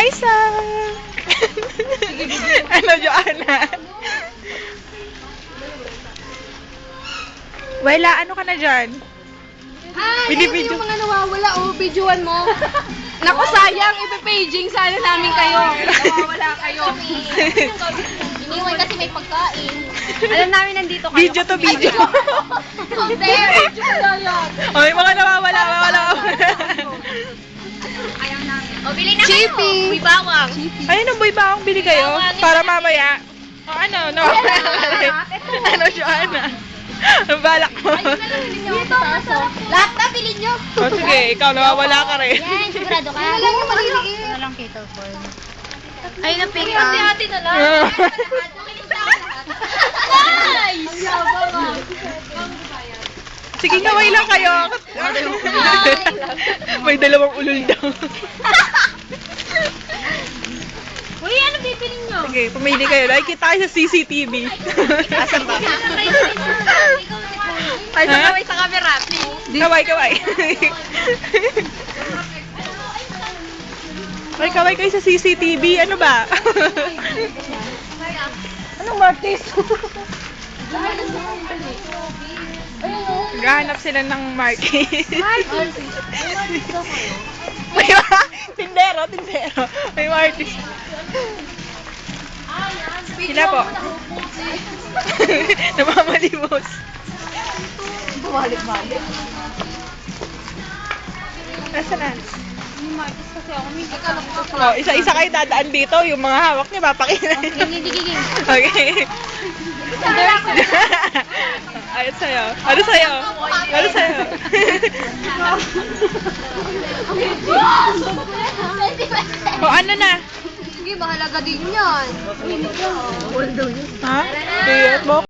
Isaac! Ano, Joanna? Wala, ano ka na dyan? Hi! Binibidyo. Yung mga nawawala, videoan mo. Naku, sayang, ipipaging sana namin kayo. Nawawala kayo. Iniwan kasi may pagkain. Alam namin nandito kayo. Video to video. Hindi, video na yan. O, may mga nawawala. Ayaw namin. O, bili na Chippy. kayo. May bawang. Ayun, ang boy ba akong bili kayo? Para mamaya. O, ano, nawawala. Ano, Joanna? Ang balak mo. Dito, masarap. Lahat na, bilhin nyo. O, sige, ikaw, nawawala ka rin. Yan, sigurado ka. Wala yung maliliit. Wala lang keto for. Ay, na-pick Hati-hati na lang. Nice! Sige, kaway lang kayo. May dalawang ulol daw. Uy, ano bibilin nyo? Sige, pumili kayo. Nakikita kayo sa CCTV. Asan ba? Ay, Ha? sakaway sa camera, please. Kaway. Ay, kaway kayo sa CCTV. Ano ba? Anong Martis? Gahanap sila ng Marquis. May tindero. May Martis. Sila po. Namamalimos. Balik-balik. Nasaan na? Yung Marcos kasi ako, may Oh, isa-isa kayo dadaan dito. Yung mga hawak niya, papakita. Gigigigiging. Okay. Ayun sa'yo. Ano sa'yo? O, ano na? Sige, mahalaga din yan. Ha? Iyot mo?